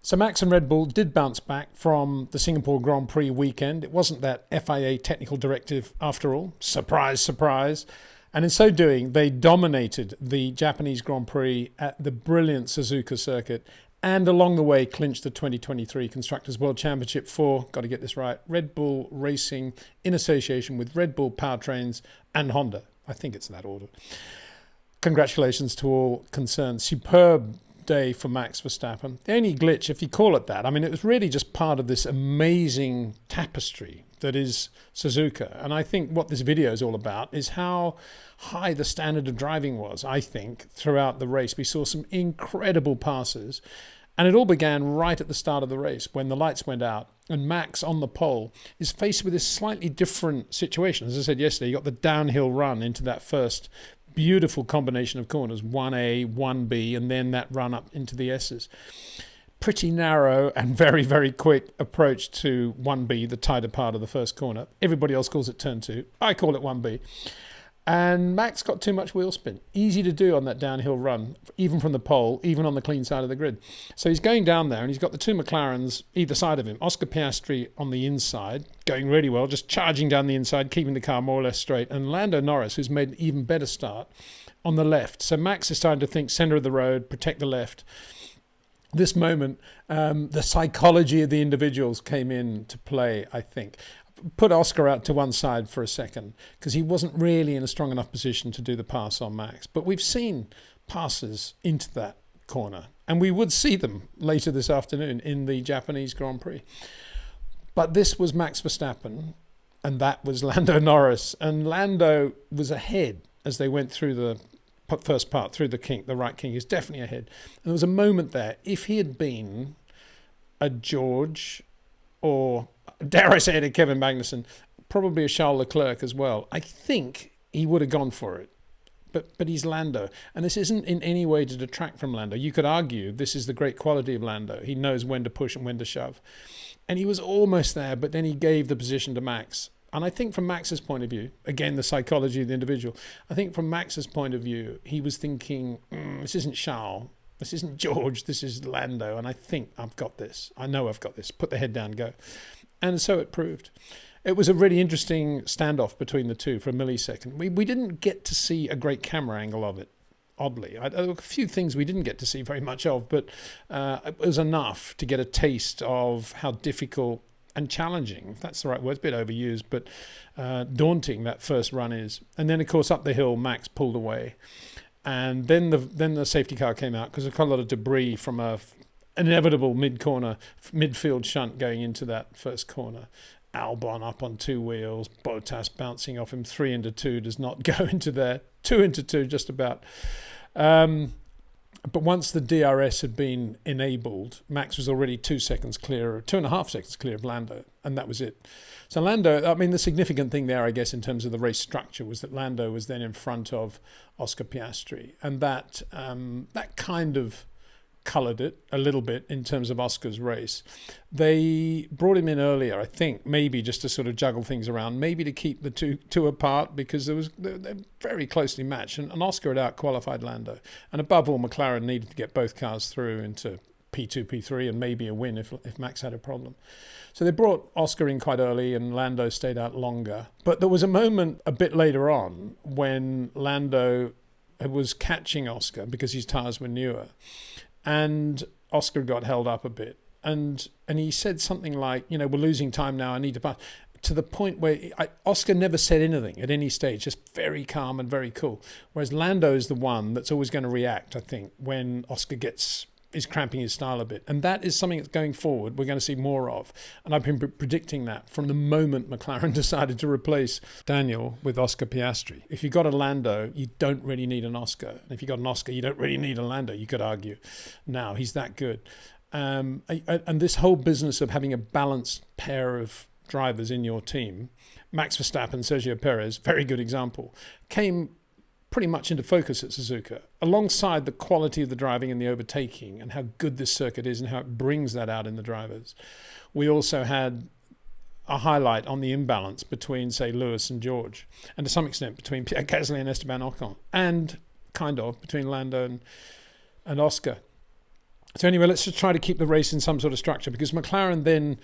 So Max and Red Bull did bounce back from the Singapore Grand Prix weekend. It wasn't that FIA technical directive after all. Surprise, surprise. And in so doing, they dominated the Japanese Grand Prix at the brilliant Suzuka circuit, and along the way clinched the 2023 Constructors World Championship for, got to get this right, Red Bull Racing in association with Red Bull Powertrains and Honda. I think it's that order. Congratulations to all concerned. Superb day for Max Verstappen. The only glitch, if you call it that, I mean, it was really just part of this amazing tapestry that is Suzuka. And I think what this video is all about is how high the standard of driving was, I think, throughout the race. We saw some incredible passes. And it all began right at the start of the race when the lights went out and Max on the pole is faced with this slightly different situation. As I said yesterday, you got the downhill run into that first beautiful combination of corners, 1A, 1B, and then that run up into the S's. Pretty narrow and very, very quick approach to 1B, the tighter part of the first corner. Everybody else calls it turn 2. I call it 1B. And Max got too much wheel spin. Easy to do on that downhill run, even from the pole, even on the clean side of the grid. So he's going down there and he's got the two McLarens either side of him. Oscar Piastri on the inside, going really well, just charging down the inside, keeping the car more or less straight. And Lando Norris, who's made an even better start, on the left. So Max is starting to think centre of the road, protect the left. This moment, the psychology of the individuals came in to play, I think. Put Oscar out to one side for a second because he wasn't really in a strong enough position to do the pass on Max. But we've seen passes into that corner and we would see them later this afternoon in the Japanese Grand Prix. But this was Max Verstappen and that was Lando Norris. And Lando was ahead as they went through the first part, through the kink, the right kink. He's definitely ahead. And there was a moment there, if he had been a George or dare I say it, a Kevin Magnussen, probably a Charles Leclerc as well, I think he would have gone for it. But he's Lando. And this isn't in any way to detract from Lando. You could argue this is the great quality of Lando. He knows when to push and when to shove. And he was almost there, but then he gave the position to Max. And I think from Max's point of view, again, the psychology of the individual, I think from Max's point of view, he was thinking, this isn't Charles. This isn't George. This is Lando. And I think I've got this. I know I've got this. Put the head down, go. And so it proved. It was a really interesting standoff between the two for a millisecond. We didn't get to see a great camera angle of it, oddly. A few things we didn't get to see very much of, but it was enough to get a taste of how difficult and challenging, if that's the right word, it's a bit overused, but daunting that first run is. And then, of course, up the hill, Max pulled away. And then the safety car came out because there's quite a lot of debris from a inevitable midfield shunt going into that first corner. Albon up on two wheels, Bottas bouncing off him, 3 into 2 does not go into there, 2 into 2 just about. But once the DRS had been enabled, Max was already 2 seconds clear, 2.5 seconds clear of Lando, and that was it. So Lando, I mean, the significant thing there, I guess, in terms of the race structure was that Lando was then in front of Oscar Piastri, and that kind of coloured it a little bit in terms of Oscar's race. They brought him in earlier, I think, maybe just to sort of juggle things around, maybe to keep the two apart because they're very closely matched, and Oscar had out-qualified Lando. And above all, McLaren needed to get both cars through into P2, P3, and maybe a win if Max had a problem. So they brought Oscar in quite early and Lando stayed out longer. But there was a moment a bit later on when Lando was catching Oscar because his tyres were newer. And Oscar got held up a bit. And he said something like, we're losing time now, I need to pass. To the point where Oscar never said anything at any stage, just very calm and very cool. Whereas Lando is the one that's always going to react, I think, when Oscar is cramping his style a bit. And that is something that's going forward we're going to see more of. And I've been predicting that from the moment McLaren decided to replace Daniel with Oscar Piastri. If you've got a Lando, you don't really need an Oscar. And if you've got an Oscar, you don't really need a Lando, you could argue. Now, he's that good. And this whole business of having a balanced pair of drivers in your team, Max Verstappen, Sergio Perez, very good example, came pretty much into focus at Suzuka, alongside the quality of the driving and the overtaking and how good this circuit is and how it brings that out in the drivers. We also had a highlight on the imbalance between, say, Lewis and George, and to some extent between Pierre Gasly and Esteban Ocon, and kind of between Lando and Oscar. So anyway, let's just try to keep the race in some sort of structure, because McLaren then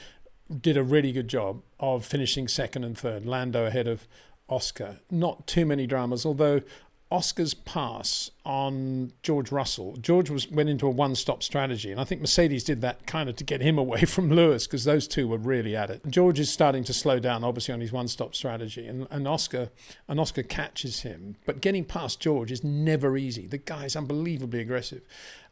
did a really good job of finishing second and third. Lando ahead of Oscar. Not too many dramas, although Oscar's pass on George Russell. George went into a one-stop strategy, and I think Mercedes did that kind of to get him away from Lewis, because those two were really at it. George is starting to slow down, obviously, on his one-stop strategy, and Oscar catches him. But getting past George is never easy. The guy's unbelievably aggressive.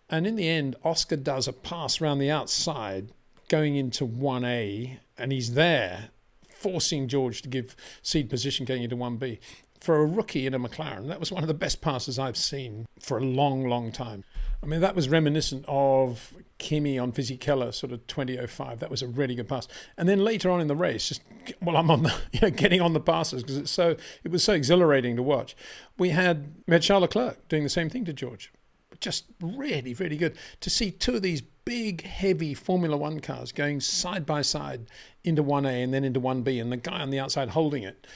And in the end, Oscar does a pass around the outside going into 1A, and he's there, forcing George to give seed position going into 1B. For a rookie in a McLaren, that was one of the best passes I've seen for a long, long time. I mean, that was reminiscent of Kimi on Fisichella, sort of 2005. That was a really good pass. And then later on in the race, just while I'm on the, getting on the passes, because it was so exhilarating to watch. We had Charles Leclerc doing the same thing to George. Just really, really good to see two of these big, heavy Formula One cars going side by side into 1A and then into 1B, and the guy on the outside holding it.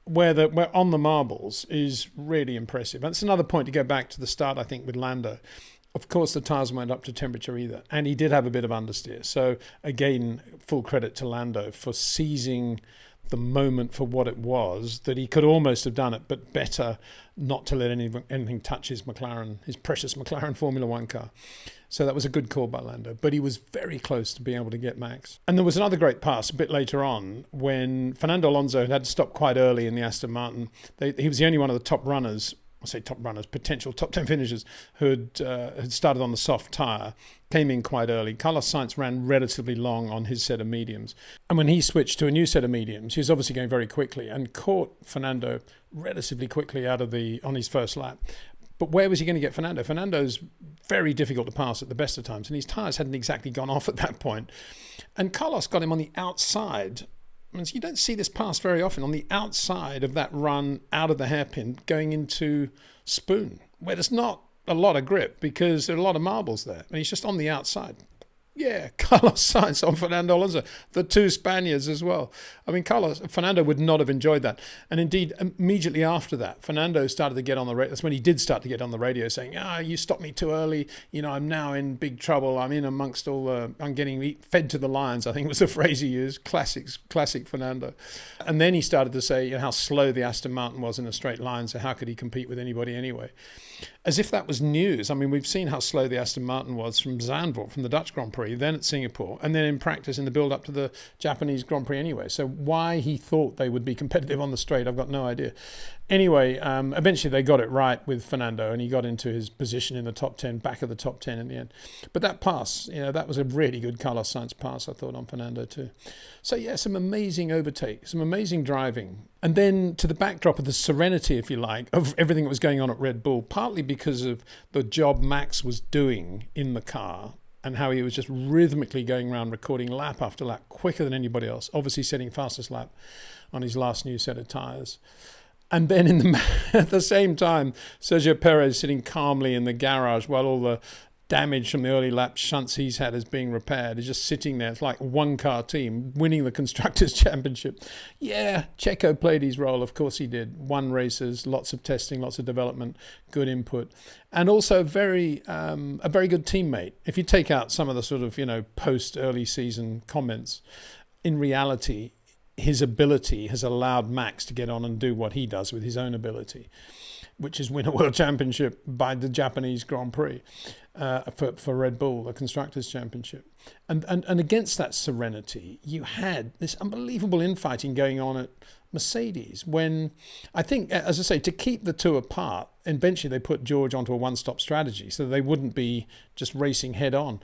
Where on the marbles is really impressive. And it's another point to go back to the start, I think, with Lando. Of course, the tyres weren't up to temperature either, and he did have a bit of understeer. So again, full credit to Lando for seizing the moment for what it was, that he could almost have done it, but better not to let anything touch his precious McLaren Formula One car. So that was a good call by Lando, but he was very close to being able to get Max. And there was another great pass a bit later on when Fernando Alonso had to stop quite early in the Aston Martin. He was the only one of the top runners, potential top 10 finishers, who had started on the soft tyre, came in quite early. Carlos Sainz ran relatively long on his set of mediums. And when he switched to a new set of mediums, he was obviously going very quickly and caught Fernando relatively quickly on his first lap. But where was he going to get Fernando? Fernando's very difficult to pass at the best of times, and his tyres hadn't exactly gone off at that point. And Carlos got him on the outside. And you don't see this pass very often, on the outside of that run out of the hairpin going into Spoon, where there's not a lot of grip because there are a lot of marbles there. And he's just on the outside. Yeah, Carlos Sainz on Fernando Alonso, the two Spaniards as well. I mean, Fernando would not have enjoyed that. And indeed, immediately after that, Fernando started to get on the radio. That's when he did start to get on the radio saying, you stopped me too early. I'm now in big trouble. I'm in amongst I'm getting fed to the lions, I think was the phrase he used. Classic Fernando. And then he started to say how slow the Aston Martin was in a straight line. So how could he compete with anybody anyway? As if that was news. I mean, we've seen how slow the Aston Martin was from Zandvoort, from the Dutch Grand Prix, then at Singapore, and then in practice in the build-up to the Japanese Grand Prix anyway. So why he thought they would be competitive on the straight, I've got no idea. Anyway, eventually they got it right with Fernando, and he got into his position in the top 10, back of the top 10 in the end. But that pass, that was a really good Carlos Sainz pass, I thought, on Fernando too. So yeah, some amazing overtake, some amazing driving. And then to the backdrop of the serenity, if you like, of everything that was going on at Red Bull, partly because of the job Max was doing in the car and how he was just rhythmically going around recording lap after lap quicker than anybody else, obviously setting fastest lap on his last new set of tyres. And then at the same time, Sergio Perez sitting calmly in the garage while all the damage from the early lap shunts he's had is being repaired. He's just sitting there. It's like one car team winning the Constructors Championship. Yeah, Checo played his role. Of course he did. Won races, lots of testing, lots of development, good input. And also a very good teammate. If you take out some of the sort of, post-early season comments, in reality, his ability has allowed Max to get on and do what he does with his own ability, which is win a world championship by the Japanese Grand Prix for Red Bull, the Constructors Championship. And against that serenity, you had this unbelievable infighting going on at Mercedes when, I think, as I say, to keep the two apart, eventually they put George onto a one-stop strategy so they wouldn't be just racing head-on.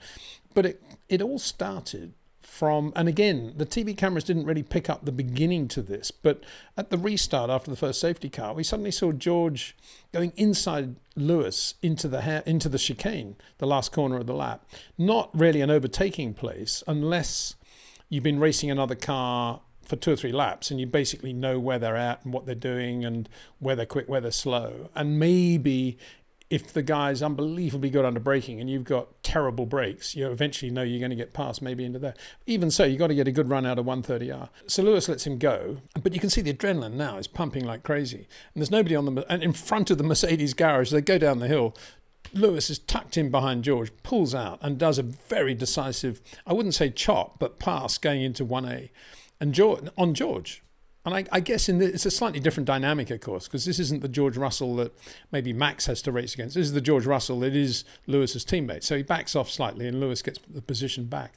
But it all started from, and again, the TV cameras didn't really pick up the beginning to this, but at the restart after the first safety car, we suddenly saw George going inside Lewis into the chicane, the last corner of the lap. Not really an overtaking place unless you've been racing another car for 2 or 3 laps and you basically know where they're at and what they're doing and where they're quick, where they're slow. And maybe if the guy's unbelievably good under braking and you've got terrible brakes, you eventually know you're going to get past maybe into there. Even so, you've got to get a good run out of 130R. So Lewis lets him go, but you can see the adrenaline now is pumping like crazy. And there's nobody and in front of the Mercedes garage. They go down the hill, Lewis is tucked in behind George, pulls out and does a very decisive, I wouldn't say chop, but pass going into 1A and on George. And I guess it's a slightly different dynamic, of course, because this isn't the George Russell that maybe Max has to race against. This is the George Russell that is Lewis's teammate. So he backs off slightly and Lewis gets the position back.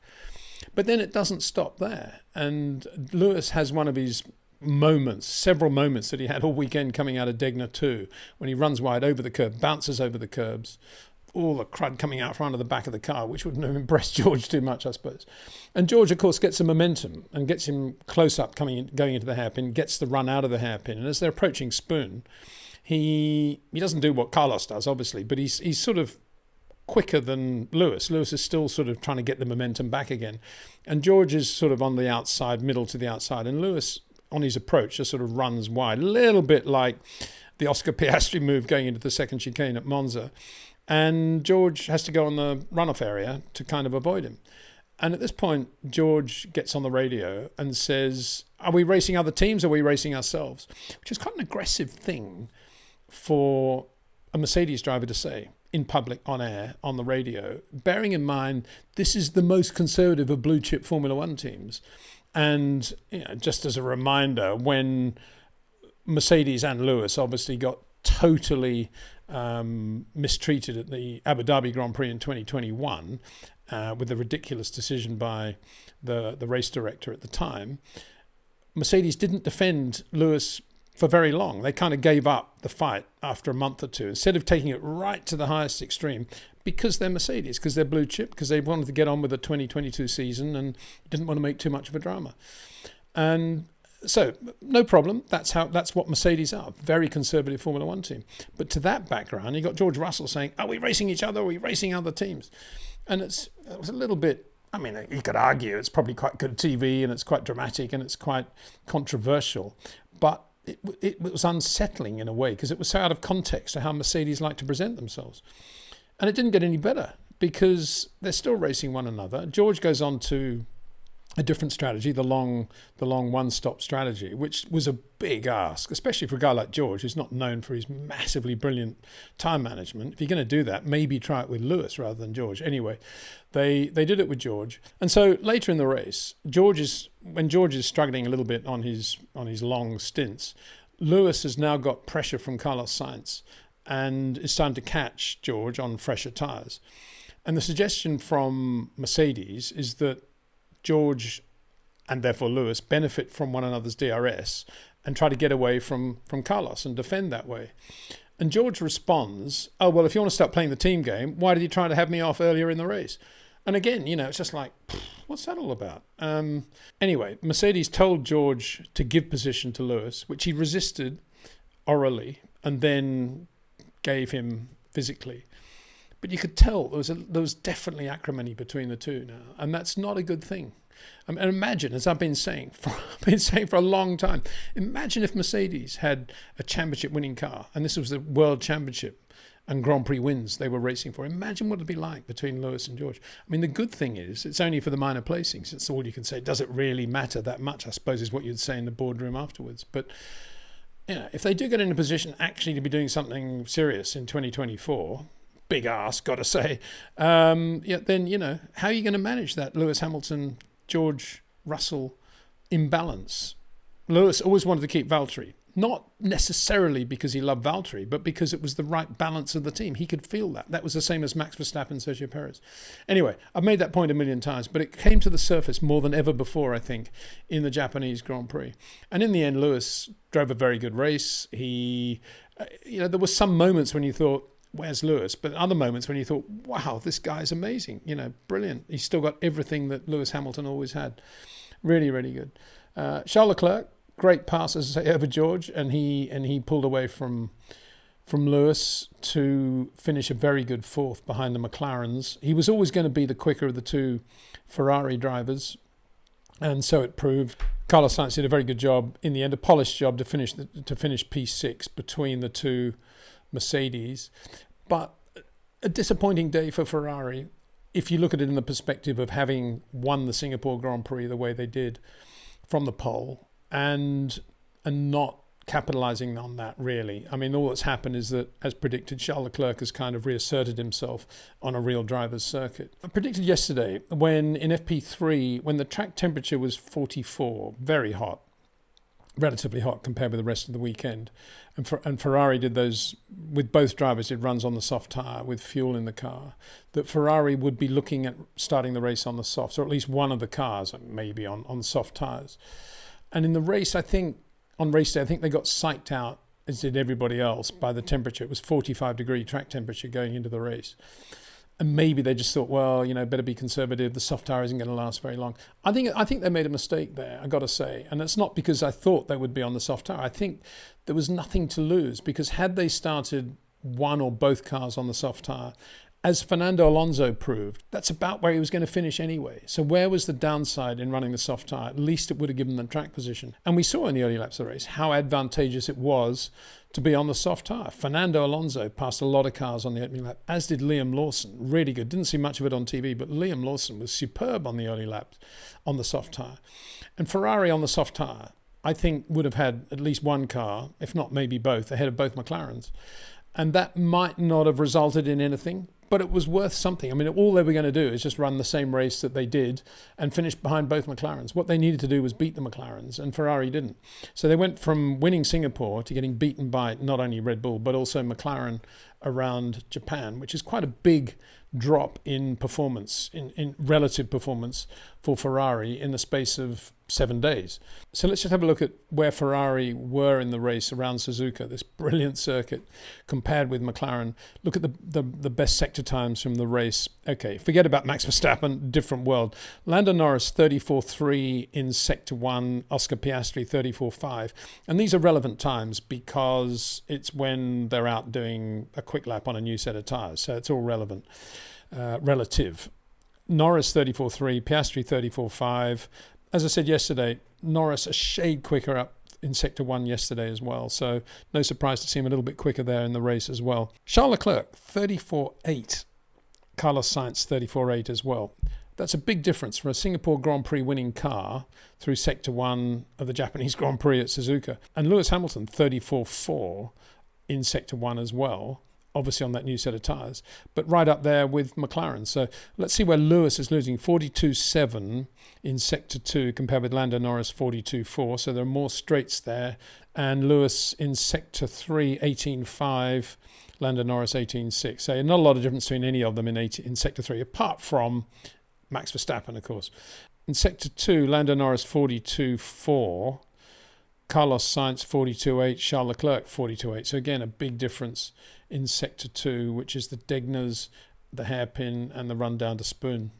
But then it doesn't stop there. And Lewis has one of his moments, several moments that he had all weekend coming out of Degner 2, when he runs wide over the curb, bounces over the curbs, all the crud coming out front of the back of the car, which wouldn't have impressed George too much, I suppose. And George, of course, gets some momentum and gets him close up going into the hairpin, gets the run out of the hairpin. And as they're approaching Spoon, he doesn't do what Carlos does, obviously, but he's sort of quicker than Lewis. Lewis is still sort of trying to get the momentum back again. And George is sort of on the outside, middle to the outside. And Lewis, on his approach, just sort of runs wide, a little bit like the Oscar Piastri move going into the second chicane at Monza. And George has to go on the runoff area to kind of avoid him. And at this point, George gets on the radio and says, are we racing other teams or are we racing ourselves? Which is quite an aggressive thing for a Mercedes driver to say in public, on air, on the radio, bearing in mind this is the most conservative of blue chip Formula One teams. And just as a reminder, when Mercedes and Lewis obviously got totally mistreated at the Abu Dhabi Grand Prix in 2021 with the ridiculous decision by the race director at the time, Mercedes didn't defend Lewis for very long. They kind of gave up the fight after a month or two, instead of taking it right to the highest extreme, because they're Mercedes, because they're blue chip, because they wanted to get on with the 2022 season and didn't want to make too much of a drama. And so, no problem. That's what Mercedes are. Very conservative Formula One team. But to that background, you got George Russell saying, are we racing each other? Are we racing other teams? And it was a little bit, I mean, you could argue it's probably quite good TV and it's quite dramatic and it's quite controversial. But it was unsettling in a way, because it was so out of context to how Mercedes like to present themselves. And it didn't get any better, because they're still racing one another. George goes on to a different strategy, the long one-stop strategy, which was a big ask, especially for a guy like George, who's not known for his massively brilliant time management. If you're going to do that, maybe try it with Lewis rather than George. Anyway, they did it with George. And so later in the race, when George is struggling a little bit on his long stints, Lewis has now got pressure from Carlos Sainz and is starting to catch George on fresher tyres. And the suggestion from Mercedes is that George and therefore Lewis benefit from one another's DRS and try to get away from Carlos and defend that way. And George responds, oh, well, if you want to start playing the team game, why did you try to have me off earlier in the race? And again, it's just like, what's that all about? Anyway, Mercedes told George to give position to Lewis, which he resisted orally and then gave him physically. But you could tell there was definitely acrimony between the two now, and that's not a good thing. And imagine, as I've been saying for a long time, imagine if Mercedes had a championship-winning car, and this was the World Championship and Grand Prix wins they were racing for. Imagine what it'd be like between Lewis and George. I mean, the good thing is it's only for the minor placings. It's all you can say. Does it really matter that much, I suppose, is what you'd say in the boardroom afterwards. But if they do get in a position actually to be doing something serious in 2024, big ask, got to say, then, how are you going to manage that Lewis Hamilton, George Russell imbalance? Lewis always wanted to keep Valtteri, not necessarily because he loved Valtteri, but because it was the right balance of the team. He could feel that. That was the same as Max Verstappen, Sergio Perez. Anyway, I've made that point a million times, but it came to the surface more than ever before, I think, in the Japanese Grand Prix. And in the end, Lewis drove a very good race. He, there were some moments when you thought, where's Lewis? But other moments when you thought, wow, this guy's amazing, brilliant. He's still got everything that Lewis Hamilton always had. Really, really good. Charles Leclerc, great pass, as I say, over George, and he pulled away from Lewis to finish a very good fourth behind the McLarens. He was always going to be the quicker of the two Ferrari drivers, and so it proved. Carlos Sainz did a very good job in the end, a polished job to finish P6 between the two Mercedes. But a disappointing day for Ferrari if you look at it in the perspective of having won the Singapore Grand Prix the way they did from the pole and not capitalizing on that, really. I mean, all that's happened is that, as predicted, Charles Leclerc has kind of reasserted himself on a real driver's circuit. I predicted yesterday when in FP3, when the track temperature was 44, very hot, relatively hot compared with the rest of the weekend, and Ferrari did those with both drivers, did runs on the soft tyre with fuel in the car, that Ferrari would be looking at starting the race on the softs, or at least one of the cars maybe on soft tyres. And in the race, I think, on race day, I think they got psyched out, as did everybody else, by the temperature. It was 45-degree track temperature going into the race. And maybe they just thought, well, better be conservative. The soft tyre isn't going to last very long. I think they made a mistake there, I got to say. And it's not because I thought they would be on the soft tyre. I think there was nothing to lose, because had they started one or both cars on the soft tyre, as Fernando Alonso proved, that's about where he was going to finish anyway. So where was the downside in running the soft tyre? At least it would have given them track position. And we saw in the early laps of the race how advantageous it was to be on the soft tyre. Fernando Alonso passed a lot of cars on the opening lap, as did Liam Lawson. Really good. Didn't see much of it on TV, but Liam Lawson was superb on the early laps on the soft tyre. And Ferrari on the soft tyre, I think, would have had at least one car, if not maybe both, ahead of both McLarens. And that might not have resulted in anything, but it was worth something. I mean, all they were going to do is just run the same race that they did and finish behind both McLarens. What they needed to do was beat the McLarens, and Ferrari didn't. So they went from winning Singapore to getting beaten by not only Red Bull, but also McLaren around Japan, which is quite a big drop in performance, in relative performance for Ferrari in the space of 7 days. So let's just have a look at where Ferrari were in the race around Suzuka, this brilliant circuit, compared with McLaren. Look at the best sector times from the race. Okay, forget about Max Verstappen, different world. Lando Norris 34.3 in sector 1, Oscar Piastri 34.5. And these are relevant times because it's when they're out doing a quick lap on a new set of tyres. So it's all relevant, relative. Norris 34.3, Piastri 34.5. As I said yesterday, Norris a shade quicker up in sector 1 yesterday as well. So no surprise to see him a little bit quicker there in the race as well. Charles Leclerc 34.8, Carlos Sainz 34.8 as well. That's a big difference for a Singapore Grand Prix winning car through sector 1 of the Japanese Grand Prix at Suzuka. And Lewis Hamilton 34.4 in sector 1 as well, obviously on that new set of tyres, but right up there with McLaren. So let's see where Lewis is losing. 42.7 in sector 2 compared with Lando Norris 42.4. So there are more straights there. And Lewis in sector 3, 18.5. Lando Norris 18.6. So not a lot of difference between any of them in sector 3, apart from Max Verstappen, of course. In sector 2, Lando Norris 42.4. Carlos Sainz 42.8, Charles Leclerc 42.8. So again, a big difference in sector 2, which is the Degners, the hairpin, and the run down to Spoon.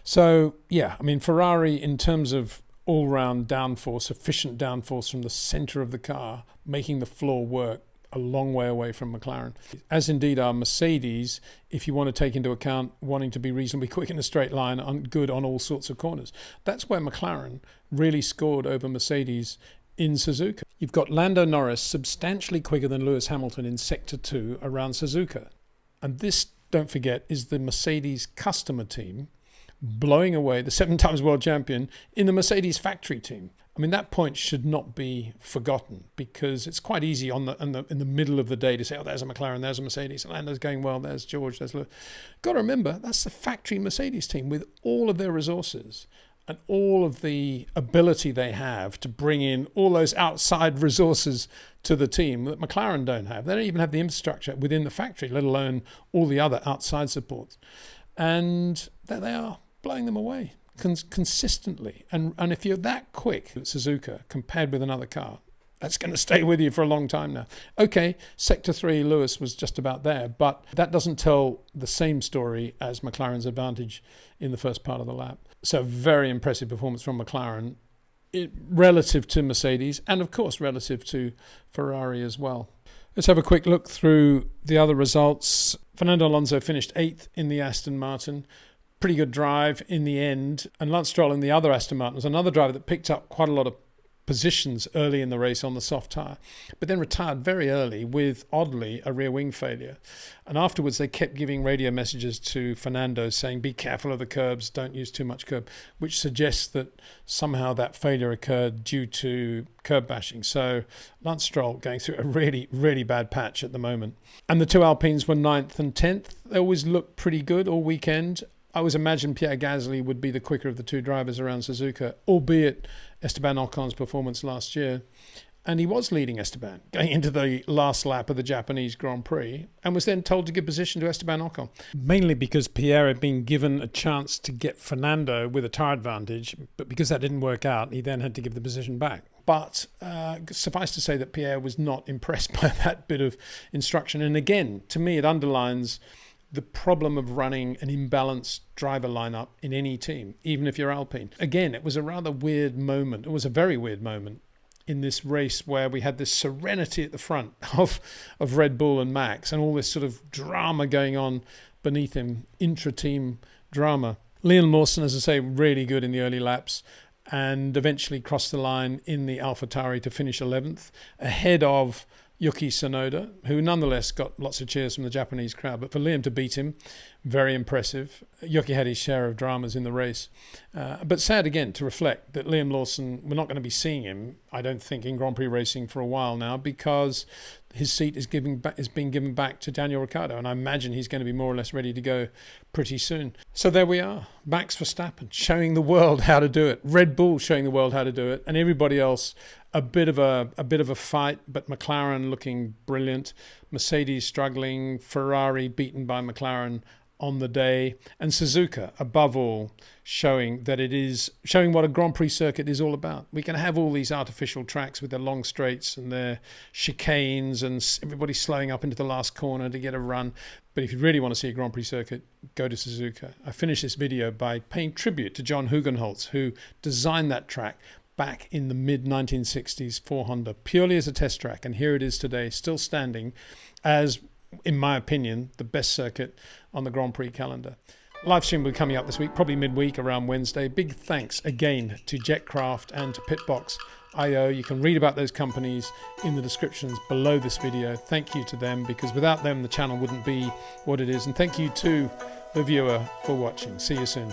So yeah, I mean, Ferrari in terms of all-round downforce, efficient downforce from the centre of the car, making the floor work, a long way away from McLaren. As indeed are Mercedes, if you want to take into account wanting to be reasonably quick in a straight line, good on all sorts of corners. That's where McLaren really scored over Mercedes in Suzuka. You've got Lando Norris substantially quicker than Lewis Hamilton in sector 2 around Suzuka. And this, don't forget, is the Mercedes customer team blowing away the 7 times world champion in the Mercedes factory team. I mean, that point should not be forgotten, because it's quite easy in the middle of the day to say, oh, there's a McLaren, there's a Mercedes, Lando's going well, there's George, there's Lewis. Got to remember, that's the factory Mercedes team with all of their resources and all of the ability they have to bring in all those outside resources to the team that McLaren don't have. They don't even have the infrastructure within the factory, let alone all the other outside supports. And there they are, blowing them away consistently. And if you're that quick at Suzuka compared with another car, that's going to stay with you for a long time now. Okay, sector 3, Lewis was just about there, but that doesn't tell the same story as McLaren's advantage in the first part of the lap. So very impressive performance from McLaren relative to Mercedes, and of course relative to Ferrari as well. Let's have a quick look through the other results. Fernando Alonso finished 8th in the Aston Martin. Pretty good drive in the end. And Lance Stroll in the other Aston Martin was another driver that picked up quite a lot of positions early in the race on the soft tyre, but then retired very early with, oddly, a rear wing failure. And afterwards, they kept giving radio messages to Fernando saying, be careful of the curbs, don't use too much curb, which suggests that somehow that failure occurred due to curb bashing. So Lance Stroll going through a really, really bad patch at the moment. And the two Alpines were 9th and 10th. They always looked pretty good all weekend. I always imagined Pierre Gasly would be the quicker of the two drivers around Suzuka, albeit Esteban Ocon's performance last year. And he was leading Esteban going into the last lap of the Japanese Grand Prix and was then told to give position to Esteban Ocon, mainly because Pierre had been given a chance to get Fernando with a tyre advantage, but because that didn't work out, he then had to give the position back. But suffice to say that Pierre was not impressed by that bit of instruction. And again, to me, it underlines the problem of running an imbalanced driver lineup in any team, even if you're Alpine. Again, it was a rather weird moment. It was a very weird moment in this race where we had this serenity at the front of Red Bull and Max and all this sort of drama going on beneath him, intra-team drama. Liam Lawson, as I say, really good in the early laps and eventually crossed the line in the AlphaTauri to finish 11th, ahead of Yuki Tsunoda, who nonetheless got lots of cheers from the Japanese crowd. But for Liam to beat him, very impressive. Yuki had his share of dramas in the race. But sad again to reflect that Liam Lawson, we're not going to be seeing him, I don't think, in Grand Prix racing for a while now, because his seat is being given back to Daniel Ricciardo, and I imagine he's going to be more or less ready to go pretty soon. So there we are, Max Verstappen showing the world how to do it, Red Bull showing the world how to do it, and everybody else a bit of a fight, but McLaren looking brilliant, Mercedes struggling, Ferrari beaten by McLaren on the day, and Suzuka above all showing what a Grand Prix circuit is all about. We can have all these artificial tracks with their long straights and their chicanes and everybody slowing up into the last corner to get a run. But if you really want to see a Grand Prix circuit, go to Suzuka. I finished this video by paying tribute to John Hugenholtz, who designed that track back in the mid-1960s for Honda, purely as a test track. And here it is today, still standing as, in my opinion, the best circuit on the Grand Prix calendar. Live stream will be coming up this week, probably midweek around Wednesday. Big thanks again to Jetcraft and to Pitbox.io. You can read about those companies in the descriptions below this video. Thank you to them, because without them, the channel wouldn't be what it is. And thank you to the viewer for watching. See you soon.